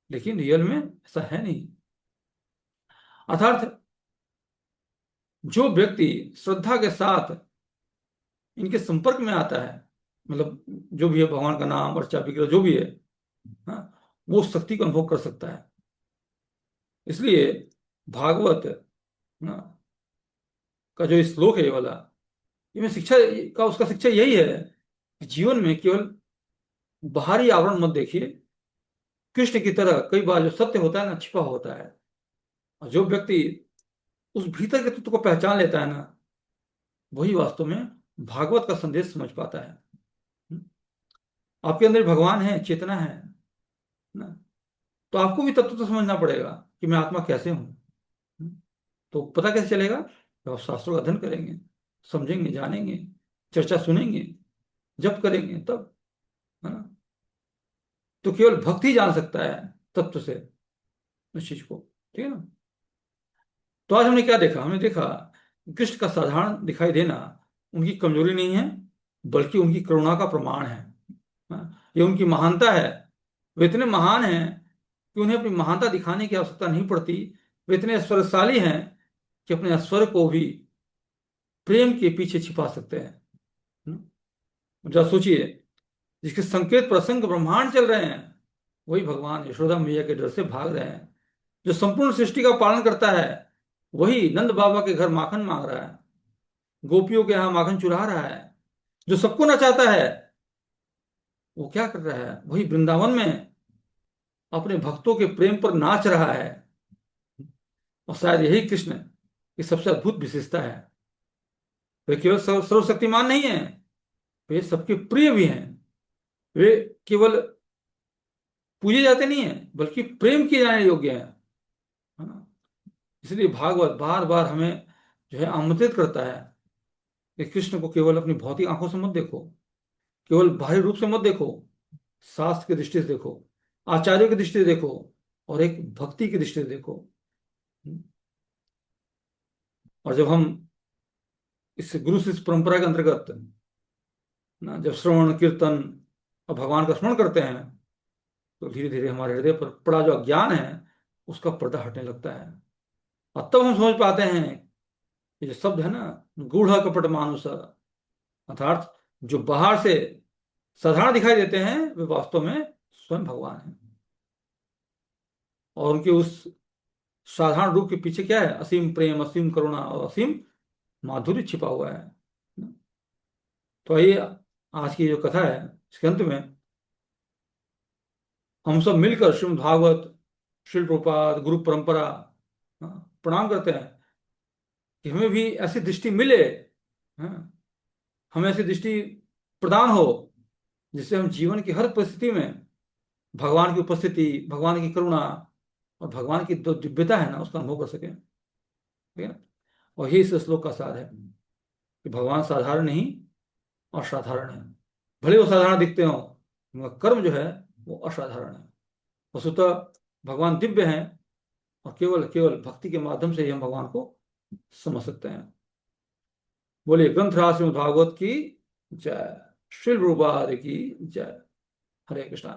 लेकिन रियल में ऐसा है नहीं। अर्थात जो व्यक्ति श्रद्धा के साथ इनके संपर्क में आता है, मतलब जो भी है भगवान का नाम अर्चा विग्रह जो भी है, हाँ, वो उस शक्ति को अनुभव कर सकता है। इसलिए भागवत, हाँ, का जो श्लोक है ये वाला, ये में शिक्षा का उसका शिक्षा यही है कि जीवन में केवल बाहरी आवरण मत देखिए। कृष्ण की तरह कई बार जो सत्य होता है ना, छिपा होता है। और जो व्यक्ति उस भीतर के तत्व को पहचान लेता है ना, वही वास्तव में भागवत का संदेश समझ पाता है। हम्म? आपके अंदर भगवान है, चेतना है ना, तो आपको भी तत्व तो समझना पड़ेगा कि मैं आत्मा कैसे हूं। तो पता कैसे चलेगा? जब आप शास्त्रों का अध्ययन करेंगे, समझेंगे, जानेंगे, चर्चा सुनेंगे, जप करेंगे, तब, है ना। तो केवल भक्त ही जान सकता है तत्व से उस चीज को, ठीक है ना। तो आज हमने क्या देखा? हमने देखा कृष्ण का साधारण दिखाई देना उनकी कमजोरी नहीं है, बल्कि उनकी करुणा का प्रमाण है। ये उनकी महानता है। वे इतने महान हैं कि उन्हें अपनी महानता दिखाने की आवश्यकता नहीं पड़ती। वे इतने ऐश्वर्यशाली हैं कि अपने ऐश्वर्य को भी प्रेम के पीछे छिपा सकते हैं। जरा सोचिए, जिसके संकेत प्रसंग ब्रह्मांड चल रहे हैं, वही भगवान यशोदा मैया के डर से भाग रहे हैं। जो संपूर्ण सृष्टि का पालन करता है, वही नंद बाबा के घर माखन मांग रहा है, गोपियों के यहाँ माखन चुरा रहा है। जो सबको नचाता है, वो क्या कर रहा है? वही वृंदावन में अपने भक्तों के प्रेम पर नाच रहा है। और शायद यही कृष्ण की सबसे अद्भुत विशेषता है। वे केवल सर्वशक्तिमान नहीं है, वे सबके प्रिय भी हैं। वे केवल पूजे जाते नहीं है, बल्कि प्रेम किए जाने योग्य है ना। इसलिए भागवत बार बार हमें जो है आमंत्रित करता है कि कृष्ण को केवल अपनी भौतिक आंखों से मत देखो, केवल बाहरी रूप से मत देखो, शास्त्र की दृष्टि से देखो, आचार्यों की दृष्टि से देखो, और एक भक्ति की दृष्टि से देखो। और जब हम इस गुरु शिष्य परंपरा के अंतर्गत ना जब श्रवण कीर्तन और भगवान का स्मरण करते हैं, तो धीरे धीरे हमारे हृदय पर पड़ा जो अज्ञान है उसका पर्दा हटने लगता है। और तब हम समझ पाते हैं, ये जो शब्द है ना, गूढ़ कपट मानुष, अर्थात जो बाहर से साधारण दिखाई देते हैं वे वास्तव में स्वयं भगवान हैं। और उनके उस साधारण रूप के पीछे क्या है? असीम प्रेम, असीम करुणा और असीम माधुर्य छिपा हुआ है। तो आइए आज की जो कथा है इसके अंत में हम सब मिलकर श्रीमद् भागवत, श्रील प्रभुपाद, गुरु परंपरा प्रणाम करते हैं कि हमें भी ऐसी दृष्टि मिले, हाँ, हमें ऐसी दृष्टि प्रदान हो जिससे हम जीवन की हर परिस्थिति में भगवान की उपस्थिति, भगवान की करुणा और भगवान की जो दिव्यता है ना उसका अनुभव कर सकें। ठीक है ना? और यही इस श्लोक का सार है कि भगवान साधारण नहीं असाधारण है। भले वो साधारण दिखते हो, उनका कर्म जो है वो असाधारण है। वस्तुतः भगवान दिव्य हैं और केवल केवल भक्ति के माध्यम से ही हम भगवान को समझ सकते हैं। बोलिए ग्रंथराज श्रीमद् भागवत की जय, श्रील प्रभुपाद की जय। हरे कृष्णा।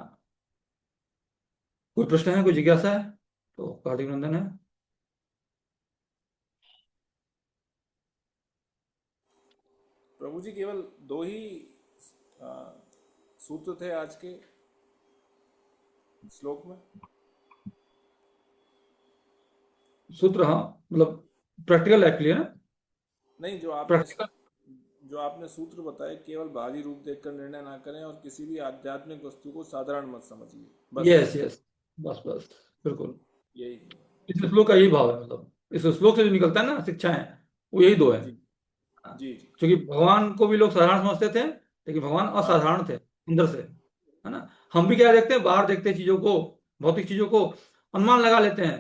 कोई प्रश्न है, कोई जिज्ञासा है तो हार्दिक अभिनंदन है। प्रभु जी केवल दो ही आ, सूत्र थे आज के श्लोक में? सूत्र, हाँ, मतलब प्रैक्टिकल एक्चुअली है ना, नहीं, प्रैक्टिकल। जो आपने सूत्र बताए, केवल बाहरी रूप देखकर निर्णय ना करें और किसी भी आध्यात्मिक वस्तु को साधारण मत समझिए, बस यस यस, बस बस, बिल्कुल। यही। इस श्लोक का यही भाव है, मतलब इस श्लोक से जो निकलता है ना शिक्षाएं, वो यही दो है। जी जी जी। क्योंकि भगवान को भी लोग साधारण समझते थे, लेकिन भगवान हाँ असाधारण थे अंदर से, है ना। हम भी क्या देखते हैं, बाहर देखते हैं चीजों को, भौतिक चीजों को अनुमान लगा लेते हैं,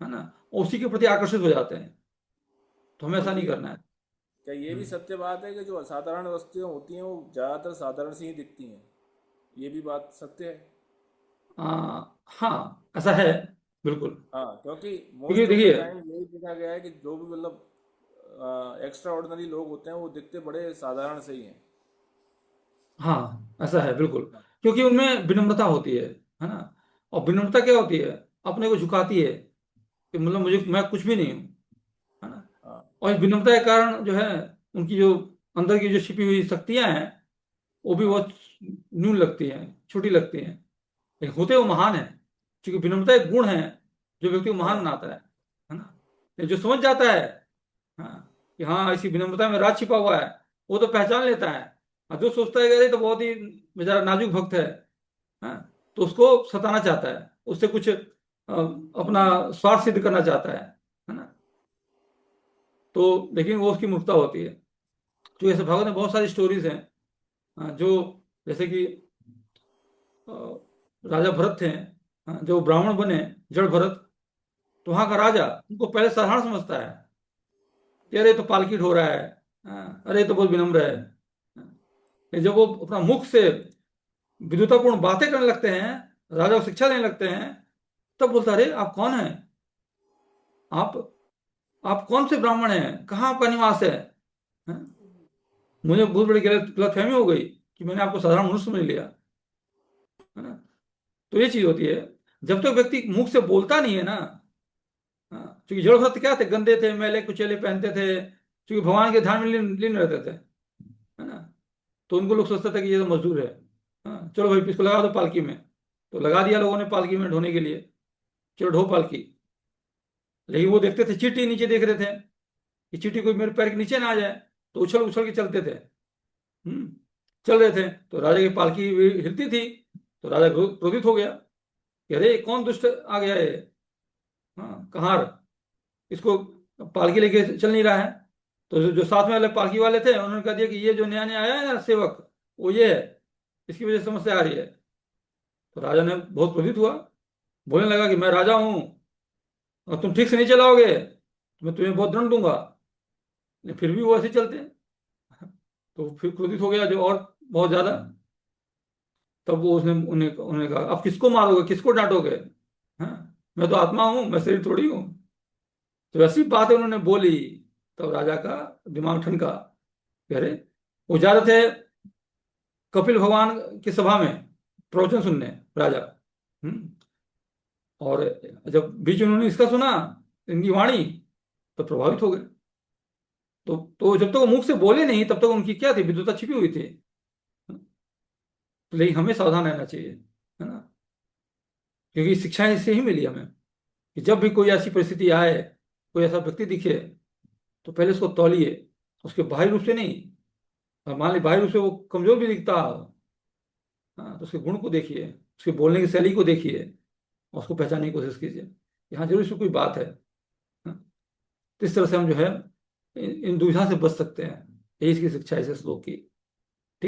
है ना, और उसी के प्रति आकर्षित हो जाते हैं। तो हमें और ऐसा नहीं ये करना है। क्या ये भी हम्म। सत्य बात है कि जो असाधारण वस्तुएं होती हैं वो ज़्यादातर साधारण सी ही दिखती हैं? ये भी बात सत्य है। हाँ, ऐसा है, बिल्कुल। हाँ, क्योंकि क्योंकि मोस्ट ऑफ द देखिए, टाइम यही देखा गया है कि जो भी मतलब एक्स्ट्रा ऑर्डिनरी लोग होते हैं वो दिखते बड़े साधारण से ही हैं। हाँ ऐसा है, बिल्कुल। हाँ क्योंकि उनमें विनम्रता होती है ना। और विनम्रता क्या होती है? अपने को झुकाती है कि मतलब मुझे, जी। मैं कुछ भी नहीं हूँ, है ना। हाँ और इस विनम्रता के कारण जो है, उनकी जो अंदर की जो छिपी हुई शक्तियां हैं वो भी हाँ बहुत न्यून लगती हैं, छोटी लगती हैं, लेकिन होते वो महान है। क्योंकि विनम्रता एक गुण है जो व्यक्ति को महान हाँ बनाता है ना। लेकिन जो समझ जाता है, हाँ, कि हाँ इसी विनम्रता में राज छिपा हुआ है, वो तो पहचान लेता है। और जो सोचता है कि अरे तो बहुत ही बेचारा नाजुक भक्त है, हाँ, तो उसको सताना चाहता है, उससे कुछ अपना स्वार्थ सिद्ध करना चाहता है ना। तो लेकिन वो उसकी मूर्खता होती है। तो ऐसे भागवत में बहुत सारी स्टोरीज हैं, जो जैसे कि अ, राजा भरत थे, जो ब्राह्मण बने, जड़ भरत। तो वहां का राजा उनको पहले साधारण समझता है कि अरे ये तो पालकी ढो रहा है, अरे ये तो बहुत विनम्र है। लेकिन जब वो अपना मुख से विद्वतापूर्ण बातें करने लगते हैं, राजा को शिक्षा देने लगते हैं, तब बोलता है, अरे आप कौन हैं? आप आप कौन से ब्राह्मण हैं? कहाँ आपका निवास है? हैं? मुझे बहुत बड़ी गलतफहमी हो गई कि मैंने आपको साधारण मनुष्य समझ लिया, है ना। तो ये चीज होती है, जब तक व्यक्ति मुख से बोलता नहीं है ना। हाँ, क्योंकि जड़ भरत क्या थे? गंदे थे, मैले कुचेले पहनते थे, क्योंकि भगवान के ध्यान में लीन लीन रहते थे, है ना। तो उनको लोग सोचते थे कि ये तो मजदूर है, हाँ चलो भाई इसको लगा दो पालकी में। तो लगा दिया लोगों ने पालकी में ढोने के लिए, चलो ढो पालकी। लेकिन वो देखते थे, चींटी नीचे देख रहे थे कि चींटी कोई मेरे पैर के नीचे ना आ जाए, तो उछल उछल के चलते थे। हम्म। चल रहे थे तो राजा की पालकी हिलती थी, तो राजा क्रोधित हो गया कि अरे कौन दुष्ट आ गया है, हाँ कहाँ, इसको पालकी लेके चल नहीं रहा है। तो जो साथ में वाले पालकी वाले थे उन्होंने कह दिया कि ये जो नया नया आया है ना सेवक, वो ये है, इसकी वजह से समस्या आ रही है। तो राजा ने बहुत क्रोधित हुआ, बोलने लगा कि मैं राजा हूं और तुम ठीक से नहीं चलाओगे तो मैं तुम्हें बहुत दंड दूंगा। लेकिन फिर भी वो ऐसे चलते हैं। तो फिर क्रोधित हो गया जो, और बहुत ज्यादा। तब वो उसने उन्हें उन्होंने कहा, अब किसको मारोगे, किसको डांटोगे? हाँ, मैं तो आत्मा हूं, मैं शरीर थोड़ी हूँ। तो वैसी बात उन्होंने बोली। तब राजा का दिमाग ठनका। कह रहे, वो जा रहे थे कपिल भगवान की सभा में प्रवचन सुनने, राजा। हम्म। और जब बीच में उन्होंने इसका सुना, इनकी वाणी, तो प्रभावित हो गए। तो जब तक वो मुख से बोले नहीं, तब तक उनकी क्या थी, विद्वता छिपी हुई थी। लेकिन हमें सावधान रहना चाहिए, है ना, क्योंकि शिक्षा इससे ही मिली हमें कि जब भी कोई ऐसी परिस्थिति आए, कोई ऐसा व्यक्ति दिखे, तो पहले उसको तौलिए, उसके बाहरी रूप से नहीं। और मान ली बाहरी रूप से वो कमजोर भी दिखता हो, हाँ, तो उसके गुण को देखिए, उसके बोलने की शैली को देखिए, और उसको पहचानने की कोशिश कीजिए, यहाँ जरूर इसमें कोई बात है। हाँ? तो इस तरह से हम जो है इन दुविधा से बच सकते हैं। यही इसकी शिक्षा है इस श्लोक की।